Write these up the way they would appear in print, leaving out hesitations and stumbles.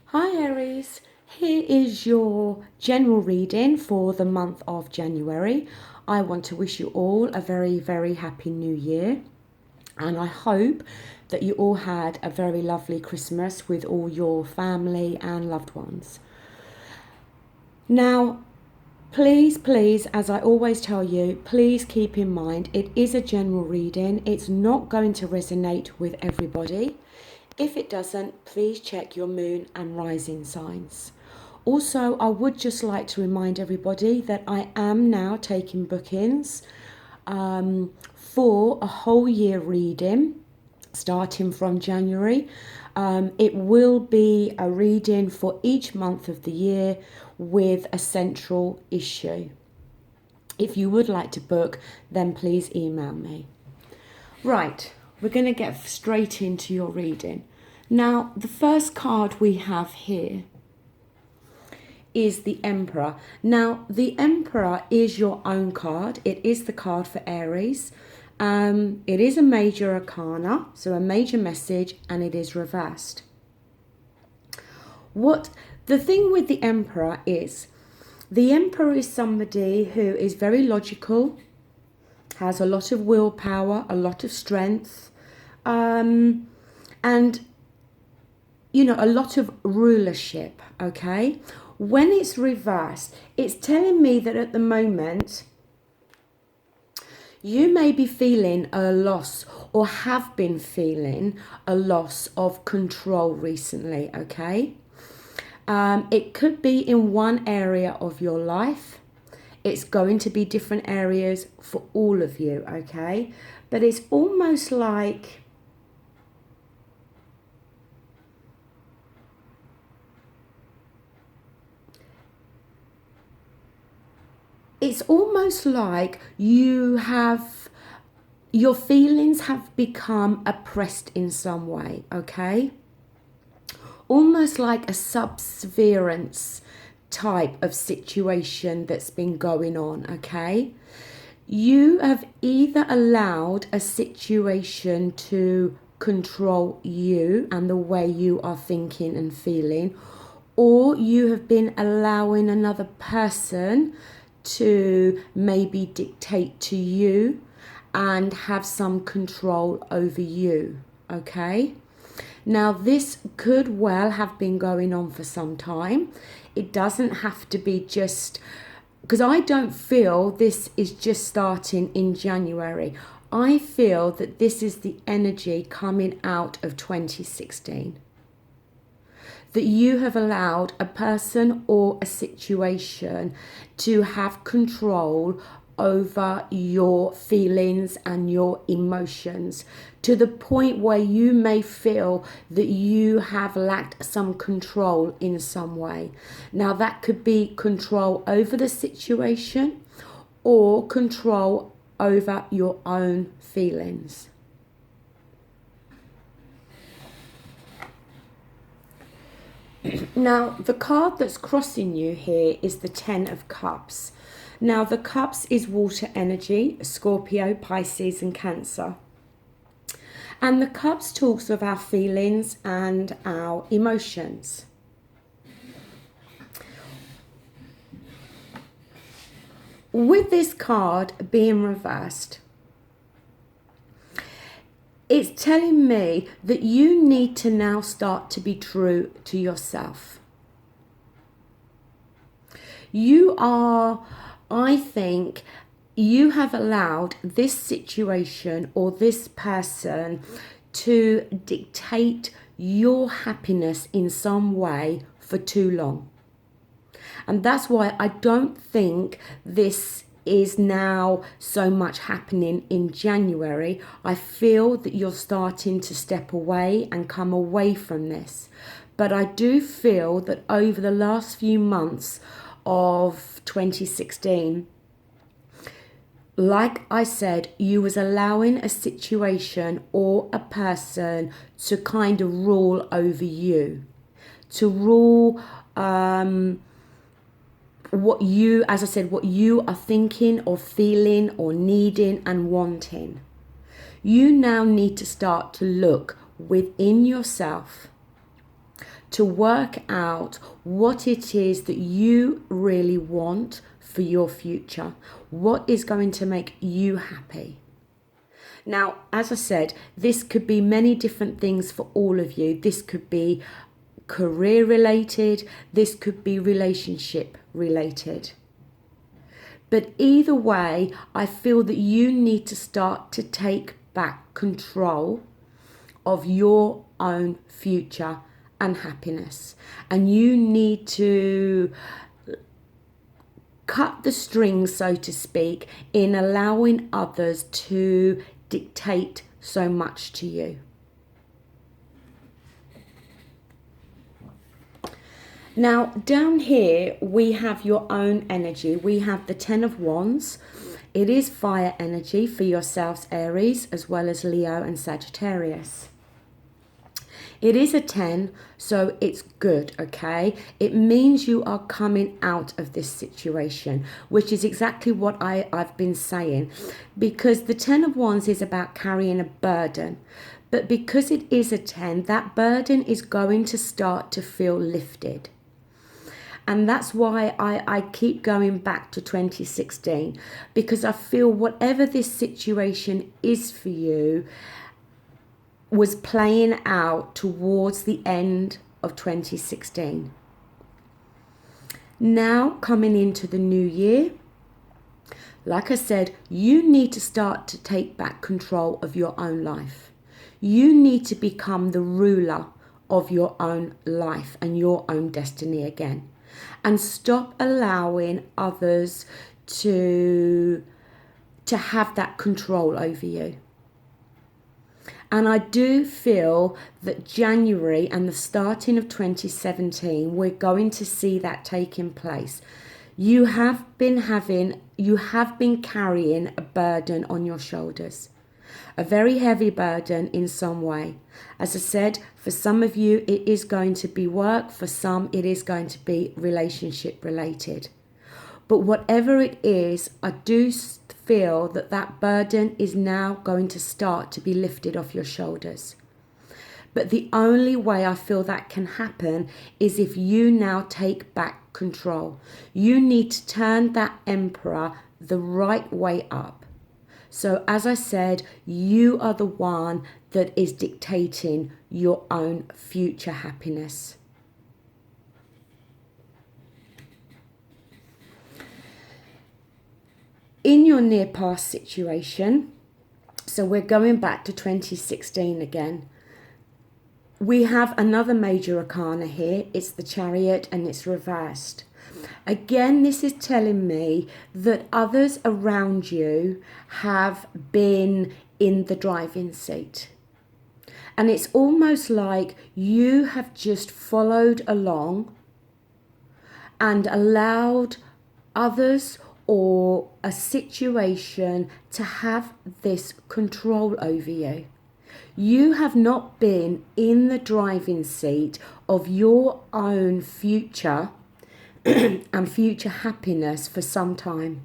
Hi Aries, here is your general reading for the month of January. I want to wish you all a very, very happy new year, and I hope that you all had a very lovely Christmas with all your family and loved ones. Now, please, as I always tell you, please keep in mind it is a general reading. It's not going to resonate with everybody. If it doesn't, please check your moon and rising signs. Also, I would just like to remind everybody that I am now taking bookings for a whole year reading starting from January. It will be a reading for each month of the year with a central issue. If you would like to book, then please email me. Right, we're going to get straight into your reading. Now, the first card we have here is the Emperor. Now, the Emperor is your own card. It is the card for Aries. It is a major arcana, so a major message, and it is reversed. What the thing with the Emperor is somebody who is very logical, has a lot of willpower, a lot of strength, and a lot of rulership. Okay, when it's reversed, it's telling me that at the moment you may be feeling a loss or have been feeling a loss of control recently. Okay, it could be in one area of your life. It's going to be different areas for all of you. Okay, but it's almost like your feelings have become oppressed in some way, okay? Almost like a subservience type of situation that's been going on, okay? You have either allowed a situation to control you and the way you are thinking and feeling, or you have been allowing another person to maybe dictate to you and have some control over you, okay? Now, this could well have been going on for some time. It doesn't have to be just, because I don't feel this is just starting in January. I feel that this is the energy coming out of 2016. That you have allowed a person or a situation to have control over your feelings and your emotions to the point where you may feel that you have lacked some control in some way. Now, that could be control over the situation or control over your own feelings. Now, the card that's crossing you here is the Ten of Cups. Now, the Cups is water energy, Scorpio, Pisces, and Cancer. And the Cups talks of our feelings and our emotions. With this card being reversed, it's telling me that you need to now start to be true to yourself. I think you have allowed this situation or this person to dictate your happiness in some way for too long. And that's why I don't think this is now so much happening in January. I feel that you're starting to step away and come away from this. But I do feel that over the last few months of 2016, like I said, you was allowing a situation or a person to kind of rule over you, to rule what you are thinking or feeling or needing and wanting. You now need to start to look within yourself to work out what it is that you really want for your future. What is going to make you happy? Now, as I said, this could be many different things for all of you. This could be career related, this could be relationship related. But either way, I feel that you need to start to take back control of your own future and happiness. And you need to cut the strings, so to speak, in allowing others to dictate so much to you. Now, down here, we have your own energy. We have the Ten of Wands. It is fire energy for yourselves, Aries, as well as Leo and Sagittarius. It is a 10, so it's good, okay? It means you are coming out of this situation, which is exactly what I've been saying. Because the 10 of Wands is about carrying a burden. But because it is a 10, that burden is going to start to feel lifted. And that's why I keep going back to 2016. Because I feel whatever this situation is for you was playing out towards the end of 2016. Now coming into the new year, like I said, you need to start to take back control of your own life. You need to become the ruler of your own life and your own destiny again. And stop allowing others to have that control over you. And I do feel that January and the starting of 2017, we're going to see that taking place. You have been carrying a burden on your shoulders, a very heavy burden in some way. As I said, for some of you, it is going to be work. For some, it is going to be relationship related. But whatever it is, I do feel that that burden is now going to start to be lifted off your shoulders. But the only way I feel that can happen is if you now take back control. You need to turn that emperor the right way up. So as I said, you are the one that is dictating your own future happiness. In your near past situation, so we're going back to 2016 again, we have another major arcana here. It's the Chariot and it's reversed. Again, this is telling me that others around you have been in the driving seat. And it's almost like you have just followed along and allowed others or a situation to have this control over you. You have not been in the driving seat of your own future and future happiness for some time.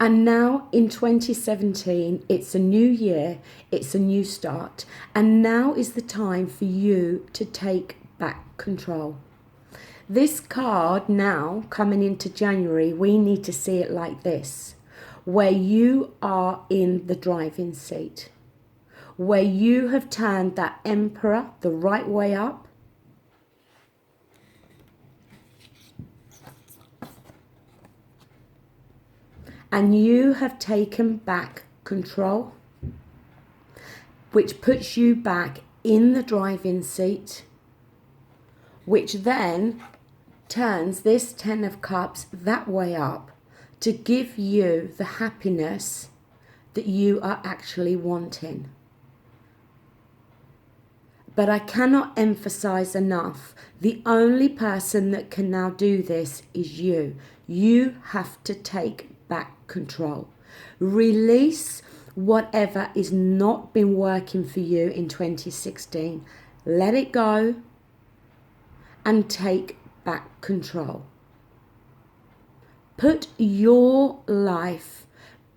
And now in 2017, it's a new year, it's a new start. And now is the time for you to take back control. This card now, coming into January, we need to see it like this, where you are in the driving seat, where you have turned that emperor the right way up, and you have taken back control, which puts you back in the driving seat, which then turns this Ten of Cups that way up to give you the happiness that you are actually wanting. But I cannot emphasize enough, the only person that can now do this is you. You have to take back control. Release whatever is not been working for you in 2016. Let it go and take back control. Put your life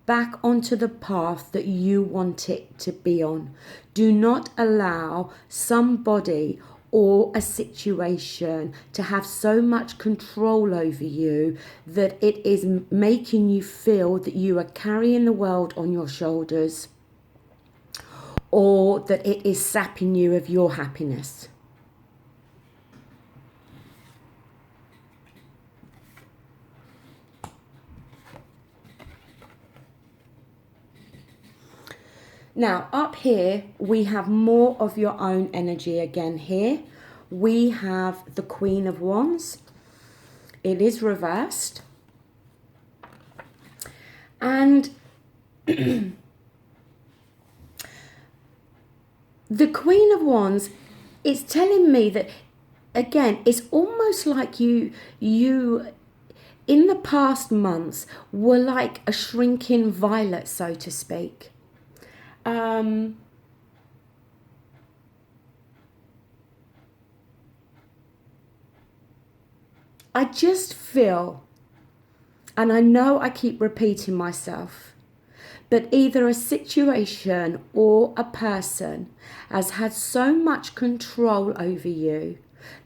back onto the path that you want it to be on. Do not allow somebody or a situation to have so much control over you that it is making you feel that you are carrying the world on your shoulders, or that it is sapping you of your happiness. Now, up here, we have more of your own energy again here. We have the Queen of Wands. It is reversed. And the Queen of Wands is telling me that, again, it's almost like you in the past months were like a shrinking violet, so to speak. I just feel, and I know I keep repeating myself, but either a situation or a person has had so much control over you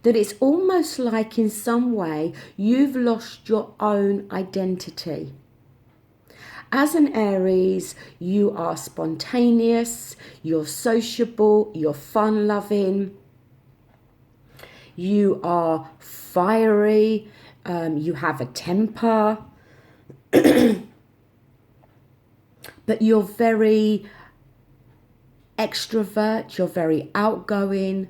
that it's almost like in some way you've lost your own identity. As an Aries, you are spontaneous, you're sociable, you're fun-loving, you are fiery, you have a temper, but you're very extrovert, you're very outgoing,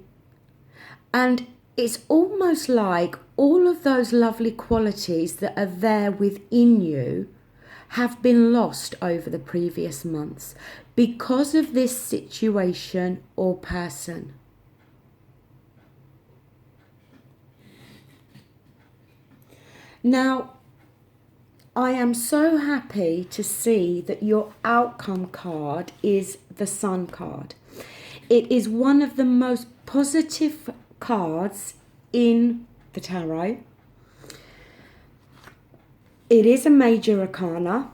and it's almost like all of those lovely qualities that are there within you have been lost over the previous months because of this situation or person. Now, I am so happy to see that your outcome card is the Sun card. It is one of the most positive cards in the tarot. It is a major arcana.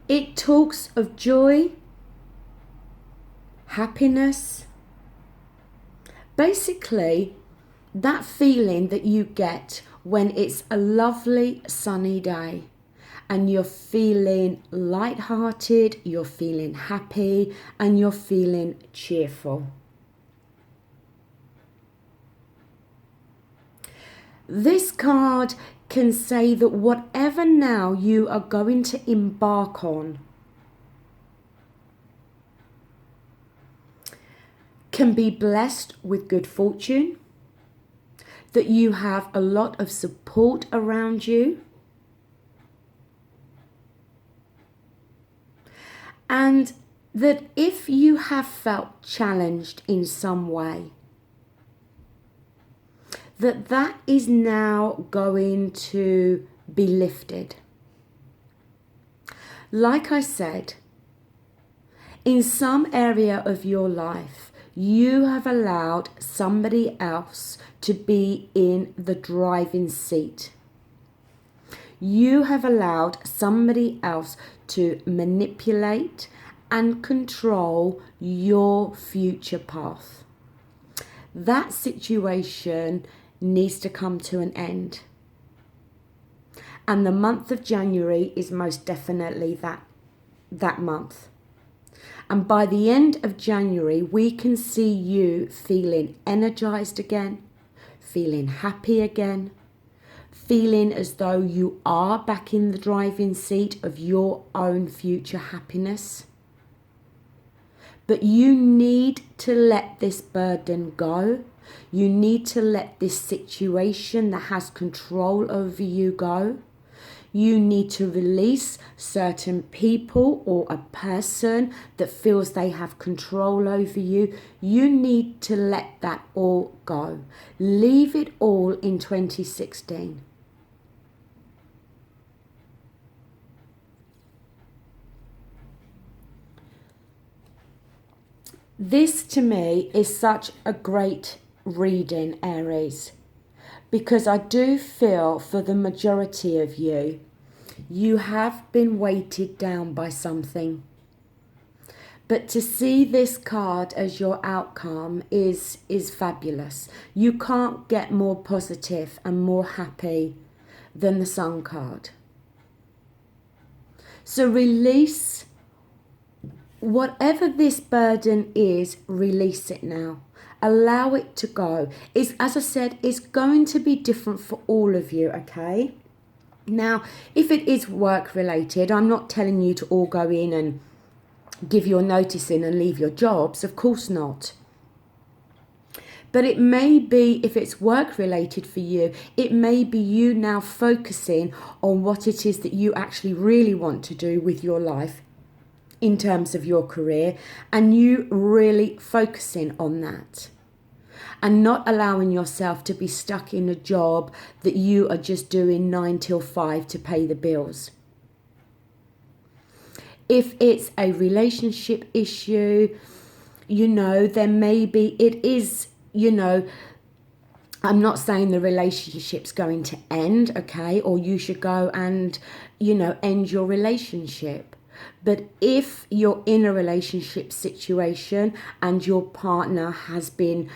It talks of joy, happiness, basically that feeling that you get when it's a lovely sunny day and you're feeling light-hearted, you're feeling happy, and you're feeling cheerful. This card can say that whatever now you are going to embark on can be blessed with good fortune, that you have a lot of support around you, and that if you have felt challenged in some way, that is now going to be lifted. Like I said, in some area of your life, you have allowed somebody else to be in the driving seat. You have allowed somebody else to manipulate and control your future path. That situation needs to come to an end. And the month of January is most definitely that month. And by the end of January, we can see you feeling energized again, feeling happy again, feeling as though you are back in the driving seat of your own future happiness. But you need to let this burden go. You need to let this situation that has control over you go. You need to release certain people or a person that feels they have control over you. You need to let that all go. Leave it all in 2016. This to me is such a great reading, Aries, because I do feel for the majority of you You have been weighted down by something. But to see this card as your outcome is fabulous. You can't get more positive and more happy than the Sun card. So release whatever this burden is, release it now. Allow it to go. It's, as I said, it's going to be different for all of you, okay? Now, if it is work related, I'm not telling you to all go in and give your notice in and leave your jobs, of course not. But it may be, if it's work related for you, it may be you now focusing on what it is that you actually really want to do with your life in terms of your career, and you really focusing on that and not allowing yourself to be stuck in a job that you are just doing 9 till 5 to pay the bills. If it's a relationship issue, you know, then maybe it is, you know, I'm not saying the relationship's going to end, okay, or you should go and, you know, end your relationship. But if you're in a relationship situation and your partner has been,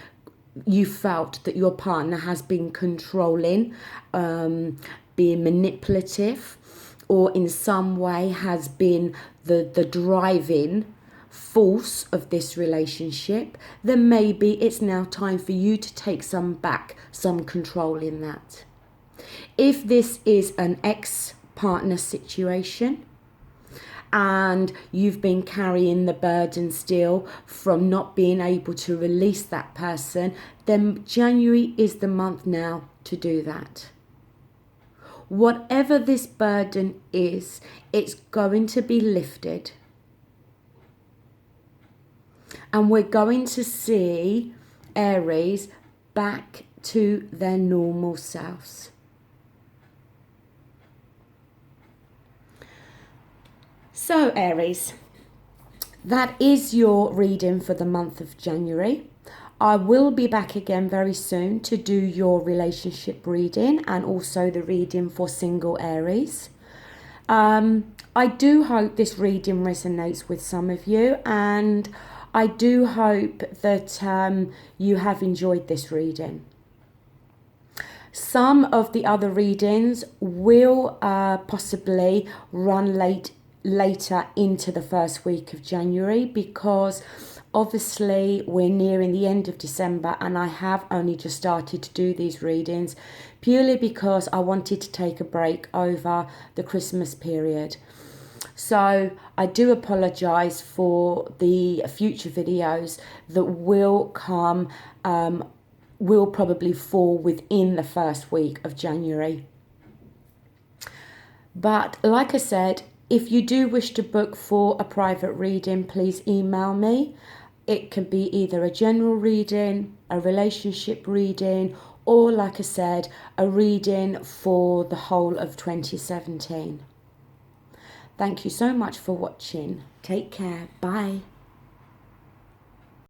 you felt that your partner has been controlling, being manipulative, or in some way has been the driving force of this relationship, then maybe it's now time for you to take some control in that. If this is an ex-partner situation and you've been carrying the burden still from not being able to release that person, then January is the month now to do that. Whatever this burden is, it's going to be lifted. And we're going to see Aries back to their normal selves. So Aries, that is your reading for the month of January. I will be back again very soon to do your relationship reading and also the reading for single Aries. I do hope this reading resonates with some of you, and I do hope that you have enjoyed this reading. Some of the other readings will possibly run later into the first week of January, because obviously we're nearing the end of December and I have only just started to do these readings purely because I wanted to take a break over the Christmas period. So I do apologise for the future videos that will come, will probably fall within the first week of January. But like I said, if you do wish to book for a private reading, please email me. It can be either a general reading, a relationship reading, or like I said, a reading for the whole of 2017. Thank you so much for watching. Take care. Bye.